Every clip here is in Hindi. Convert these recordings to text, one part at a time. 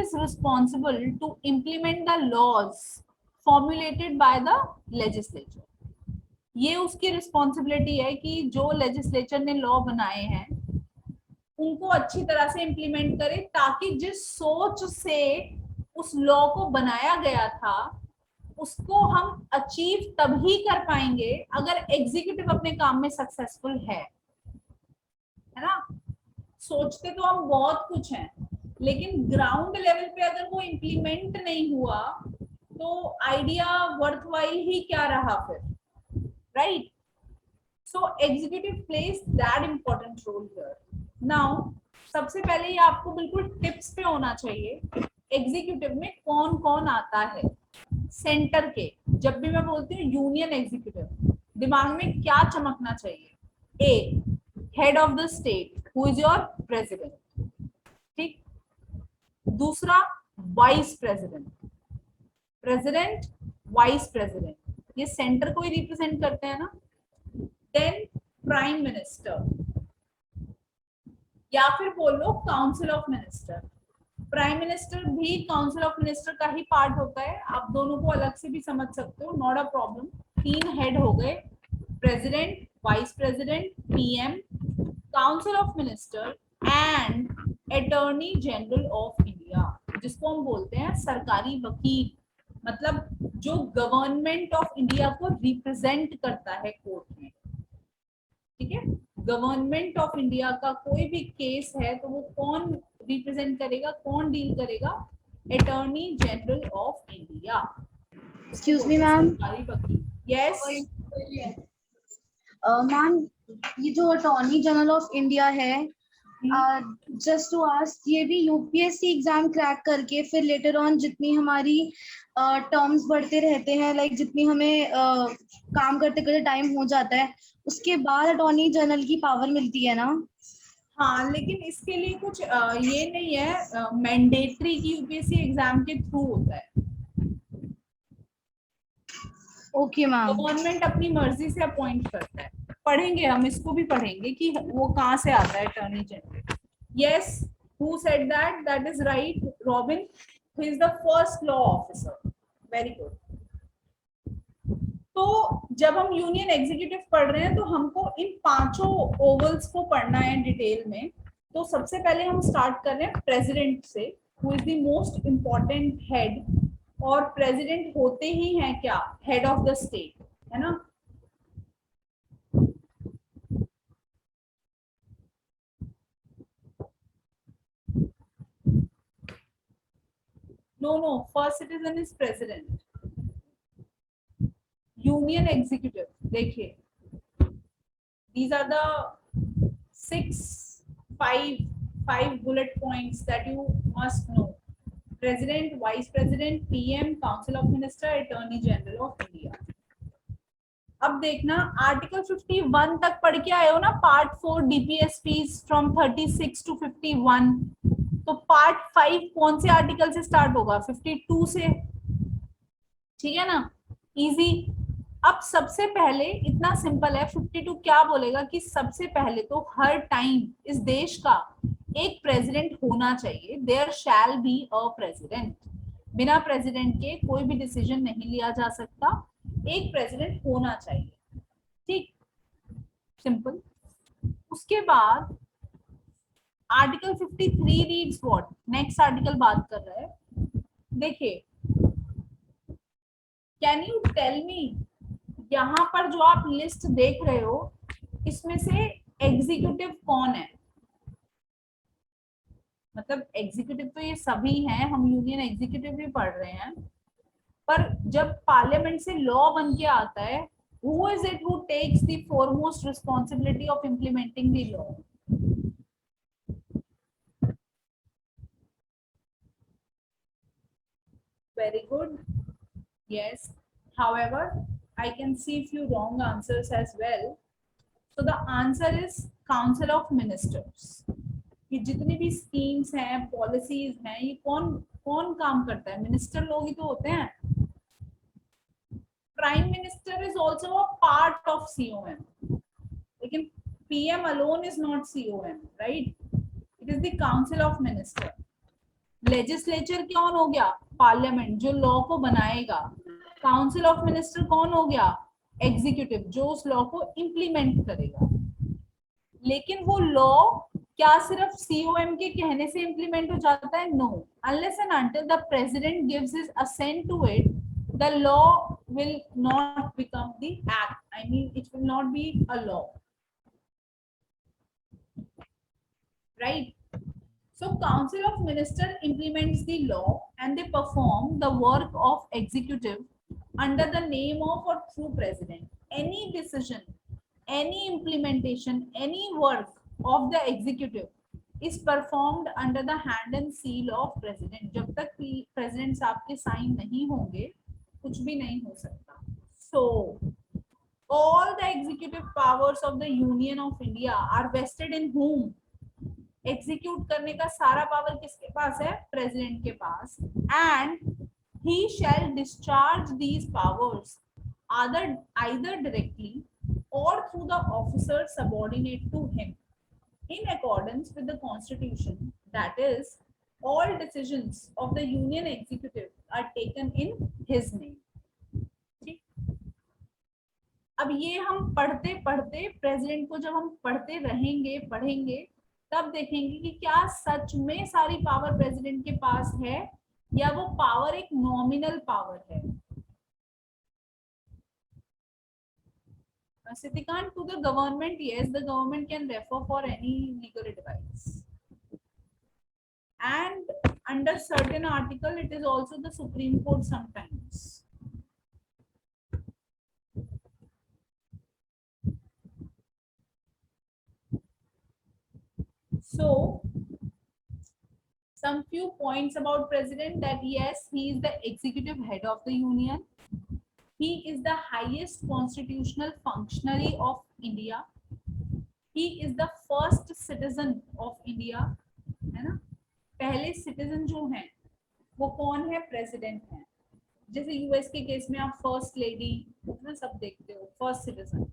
is responsible to implement the laws formulated by the legislature. ये उसकी रिस्पॉन्सिबिलिटी है कि जो लेजिस्लेचर ने लॉ बनाए हैं उनको अच्छी तरह से इम्प्लीमेंट करे, ताकि जिस सोच से उस लॉ को बनाया गया था उसको हम अचीव तभी कर पाएंगे अगर एग्जीक्यूटिव अपने काम में सक्सेसफुल है ना। सोचते तो हम बहुत कुछ हैं, लेकिन ग्राउंड लेवल पे अगर वो इम्प्लीमेंट नहीं हुआ तो आइडिया वर्थवाइल ही क्या रहा फिर, right. So executive plays that important role here. Now सबसे पहले ये आपको बिल्कुल टिप्स पे होना चाहिए, एग्जीक्यूटिव में कौन कौन आता है सेंटर के। जब भी मैं बोलती हूँ यूनियन एग्जीक्यूटिव, दिमाग में क्या चमकना चाहिए? A, head of the state who is your president, ठीक। दूसरा vice president, president vice president, ये सेंटर को ही रिप्रेजेंट करते हैं ना। देन प्राइम मिनिस्टर, या फिर बोलो council of minister. Prime minister भी काउंसिल ऑफ मिनिस्टर का ही पार्ट होता है, आप दोनों को अलग से भी समझ सकते हो, नॉट अ प्रॉब्लम। 3 हेड हो गए, president, vice president, PM, council of minister and attorney general of India, जिसको हम बोलते हैं सरकारी वकील, मतलब जो गवर्नमेंट ऑफ इंडिया को रिप्रेजेंट करता है कोर्ट में, ठीक है। गवर्नमेंट ऑफ इंडिया का कोई भी केस है तो वो कौन रिप्रेजेंट करेगा, कौन डील करेगा? Attorney general of India. Excuse me ma'am. Yes ma'am, ये जो अटॉर्नी जनरल ऑफ इंडिया है, जस्ट टू आस्क, ये भी यूपीएससी एग्जाम क्रैक करके फिर लेटर ऑन जितनी हमारी टर्म्स बढ़ते रहते हैं, लाइक जितनी हमें काम करते करते टाइम हो जाता है, उसके बाद अटॉर्नी जनरल की पावर मिलती है ना? हाँ, लेकिन इसके लिए कुछ ये नहीं है मैंडेटरी कि यूपीएससी एग्जाम के थ्रू होता है। Okay ma'am. गवर्नमेंट अपनी मर्जी से अपॉइंट करता है। पढ़ेंगे हम, इसको भी पढ़ेंगे कि वो कहाँ से आता है attorney general. Yes, who said that? That is right, robin, who is the first law officer. Very good. तो जब हम यूनियन एग्जीक्यूटिव पढ़ रहे हैं तो हमको इन 5 ओवल्स को पढ़ना है डिटेल में। तो सबसे पहले हम स्टार्ट कर रहे हैं प्रेसिडेंट से, who is the most important head, और प्रेसिडेंट होते ही हैं क्या? हेड ऑफ द स्टेट, है ना। No, first citizen is president. Union executive, देखिए, these are the 5 bullet points that you must know. President, Vice President, PM, Council of Minister, Attorney General of India. अब देखना, आर्टिकल 51 तक पढ़ के आए हो ना, पार्ट 4 DPSPs फ्रॉम 36 to 51। तो पार्ट 5 कौन से आर्टिकल से स्टार्ट होगा? 52 से, ठीक है ना, इजी। अब सबसे पहले इतना सिंपल है, 52 क्या बोलेगा कि सबसे पहले तो हर टाइम इस देश का एक प्रेसिडेंट होना चाहिए। There shall be a president. बिना प्रेसिडेंट के कोई भी डिसीजन नहीं लिया जा सकता, एक प्रेसिडेंट होना चाहिए, ठीक, सिंपल। उसके बाद article 53 reads what? Next article बात कर रहा है, देखिए, कैन यू टेल मी, यहाँ पर जो आप लिस्ट देख रहे हो इसमें से एग्जीक्यूटिव कौन है? मतलब एग्जीक्यूटिव तो ये सभी हैं, हम यूनियन एग्जीक्यूटिव भी पढ़ रहे हैं, पर जब पार्लियामेंट से लॉ बन के आता है, who is it who takes the foremost responsibility of implementing the law? Very good, yes. However, I can see few wrong answers as well. So the answer is Council of Ministers. ये जितनी भी स्कीम्स हैं, पॉलिसीज हैं, ये कौन कौन काम करता है? मिनिस्टर लोग ही तो होते हैं। Prime minister is also a part of COM, लेकिन PM alone is not COM, right? It is the Council of Minister. Legislature कौन हो गया? पार्लियामेंट, जो लॉ को बनाएगा। काउंसिल ऑफ मिनिस्टर कौन हो गया? एग्जीक्यूटिव, जो उस लॉ को इम्प्लीमेंट करेगा। लेकिन वो लॉ क्या सिर्फ सीओएम के कहने से इम्प्लीमेंट हो जाता है? No, unless and until the president gives his assent to it, the law will not become the act, I mean it will not be a law, right? So council of minister implements the law and they perform the work of executive under the name of or through president. Any decision, any implementation, any work of the executive is performed under the hand and seal of president. जब तक president साहब के sign नहीं होंगे कुछ भी नहीं हो सकता. So all the executive powers of the Union of India are vested in whom? एग्जीक्यूट करने का सारा पावर किसके पास है? प्रेसिडेंट के पास. And he shall discharge these powers either directly or through the officer subordinate to him in accordance with the constitution. That is, all decisions of the union executive are taken in his name. ठीक? अब ये हम पढ़ते पढ़ते प्रेसिडेंट को जब हम पढ़ते रहेंगे पढ़ेंगे तब देखेंगे कि क्या सच में सारी पावर प्रेसिडेंट के पास है या वो पावर एक नॉमिनल पावर है. Sitikant, to the government, yes, the government can refer for any legal advice, and under certain article it is also the Supreme Court sometimes. So some few points about president, that yes, he is the executive head of the union. He is the highest constitutional functionary of India. He is the first citizen of India, है ना? पहले citizen जो हैं वो कौन है? president है. जैसे यूएस के केस में आप फर्स्ट लेडी ना सब देखते हो, first citizen.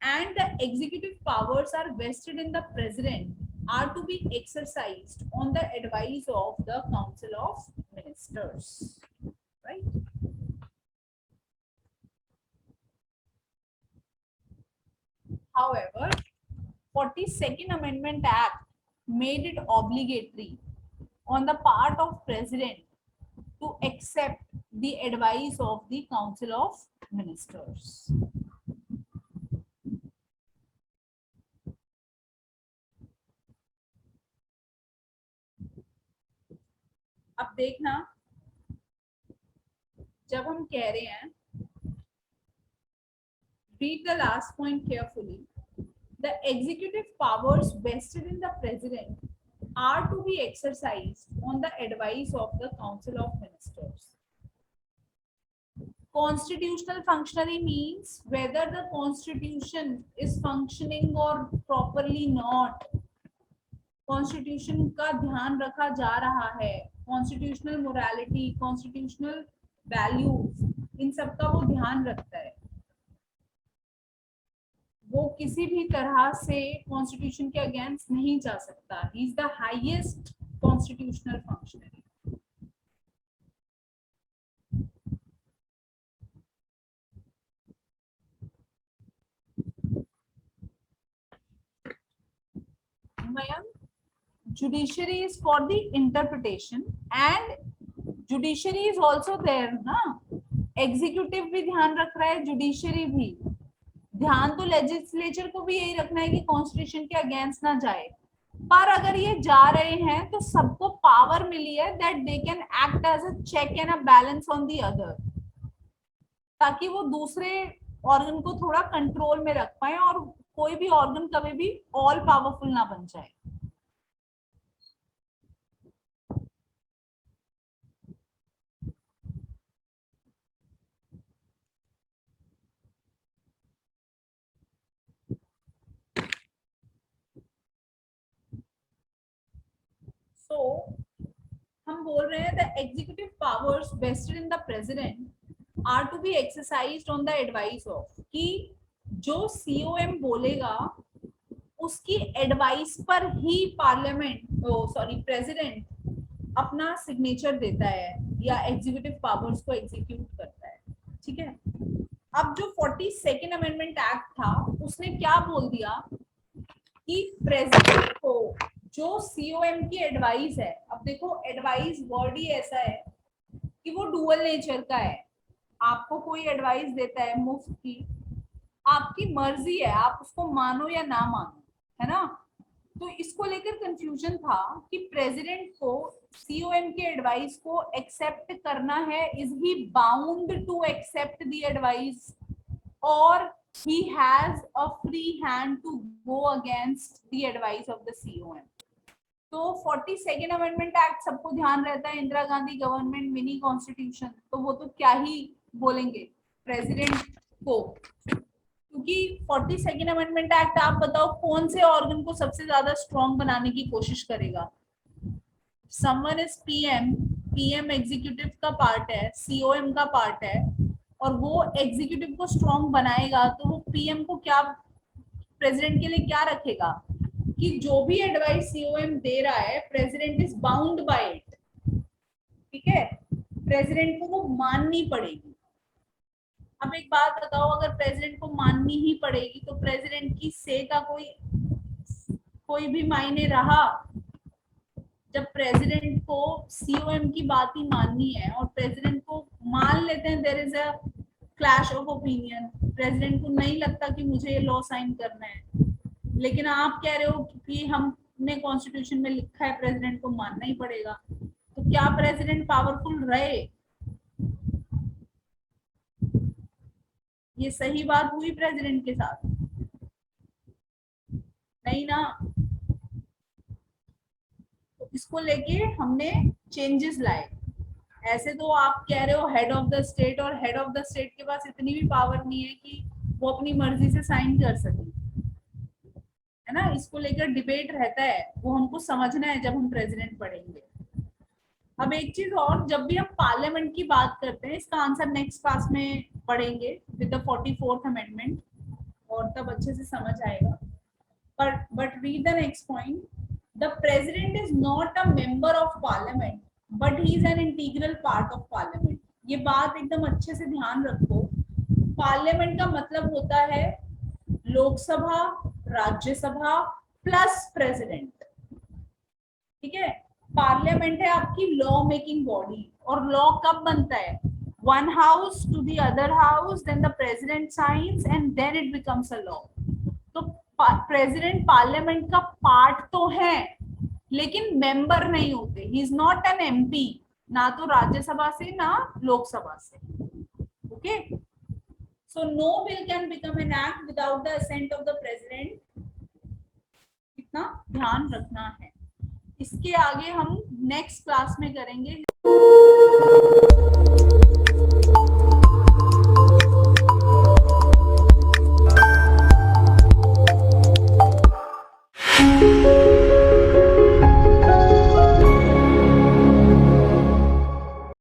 And the executive powers are vested in the president are to be exercised on the advice of the council of ministers, right? However, 42nd Amendment Act made it obligatory on the part of president to accept the advice of the council of ministers. अब देखना, जब हम कह रहे हैं, read the last point carefully. The executive powers vested in the president are to be exercised on the advice of the council of ministers. Constitutional functionary means whether the constitution is functioning or properly not. Constitution का ध्यान रखा जा रहा है, कॉन्स्टिट्यूशनल मोरालिटी, कॉन्स्टिट्यूशनल वैल्यूज, इन सब का वो ध्यान रखता है. वो किसी भी तरह से कॉन्स्टिट्यूशन के अगेंस्ट नहीं जा सकता. He is the highest constitutional functionary. Mayank, judiciary is for the interpretation and judiciary is also there ना. एग्जीक्यूटिव भी ध्यान रख रहा है, जुडिशरी भी. ध्यान तो लेजिस्लेचर को भी यही रखना है कि कॉन्स्टिट्यूशन के अगेंस्ट ना जाए. पर अगर ये जा रहे हैं तो सबको पावर मिली है that they can act as a check and a balance on the other, ताकि वो दूसरे ऑर्गन को थोड़ा कंट्रोल में रख पाए और कोई भी ऑर्गन कभी भी ऑल पावरफुल ना बन जाए. So हम बोल रहे हैं the executive powers vested in the president are to be exercised on the advice of, कि जो सीओएम बोलेगा उसकी एडवाइस पर ही पार्लियामेंट प्रेसिडेंट अपना सिग्नेचर देता है या एग्जीक्यूटिव पावर्स को एग्जीक्यूट करता है, ठीक है। अब जो 42nd अमेंडमेंट एक्ट था उसने क्या बोल दिया कि प्रेसिडेंट को जो सीओएम की एडवाइस है, अब देखो एडवाइस वर्ड ही ऐसा है कि वो डुअल नेचर का है। आपको कोई एडवाइस देता है मुफ्त की, आपकी मर्जी है, आप उसको मानो या ना मानो, है ना। तो इसको लेकर कंफ्यूजन था कि प्रेसिडेंट को सीओएम के एडवाइस को एक्सेप्ट करना है, is he bound to accept the advice और he has a free hand to go against the advice of the COM। तो 42nd अमेंडमेंट एक्ट सबको ध्यान रहता है, Indira Gandhi government mini constitution, तो वो तो क्या ही बोलेंगे प्रेसिडेंट को, क्योंकि 42nd अमेंडमेंट एक्ट आप बताओ कौन से ऑर्गन को सबसे ज्यादा स्ट्रॉन्ग बनाने की कोशिश करेगा। Someone is PM, PM executive का पार्ट है, सीओएम का पार्ट है, और वो एग्जीक्यूटिव को स्ट्रॉन्ग बनाएगा तो वो पीएम को क्या, प्रेसिडेंट के लिए क्या रखेगा कि जो भी एडवाइस सीओएम दे रहा है president is bound by it, ठीक है, प्रेसिडेंट को वो माननी पड़ेगी। अब एक बात बताओ, अगर प्रेसिडेंट को माननी ही पड़ेगी तो प्रेसिडेंट की से का कोई भी मायने रहा? जब प्रेसिडेंट को सीओएम की बात ही माननी है और प्रेसिडेंट को मान लेते हैं there is a clash of opinion, president को नहीं लगता कि मुझे ये लॉ साइन करना है, लेकिन आप कह रहे हो कि हमने कॉन्स्टिट्यूशन में लिखा है प्रेसिडेंट को मानना ही पड़ेगा, तो क्या प्रेसिडेंट पावरफुल रहे? ये सही बात हुई प्रेसिडेंट के साथ? नहीं ना। तो इसको लेके हमने चेंजेस लाए। ऐसे तो आप कह रहे हो हेड ऑफ द स्टेट, और हेड ऑफ द स्टेट के पास इतनी भी पावर नहीं है कि वो अपनी मर्जी से साइन कर सके, है ना। इसको लेकर डिबेट रहता है, वो हमको समझना है जब हम प्रेसिडेंट पढ़ेंगे। अब एक चीज और, जब भी हम पार्लियामेंट की बात करते हैं, इसका आंसर नेक्स्ट क्लास में पढ़ेंगे विद द 44th अमेंडमेंट, और तब अच्छे से समझ आएगा। But read the next point, the president is not a member of parliament but he is an integral part of parliament. ये बात एकदम अच्छे से ध्यान रखो। पार्लियामेंट का मतलब होता है लोकसभा, राज्यसभा प्लस प्रेसिडेंट, ठीक है। पार्लियामेंट है आपकी लॉ मेकिंग बॉडी, और लॉ कब बनता है? One house to the other house, then the president science and then it becomes a law. तो प्रेसिडेंट पार्लियामेंट का पार्ट तो है लेकिन मेंबर नहीं होते, he is not an MP, ना तो राज्यसभा से ना लोकसभा से, okay. So no bill can become an act without the ascent of the president, इतना ध्यान रखना है। इसके आगे हम नेक्स्ट क्लास में करेंगे।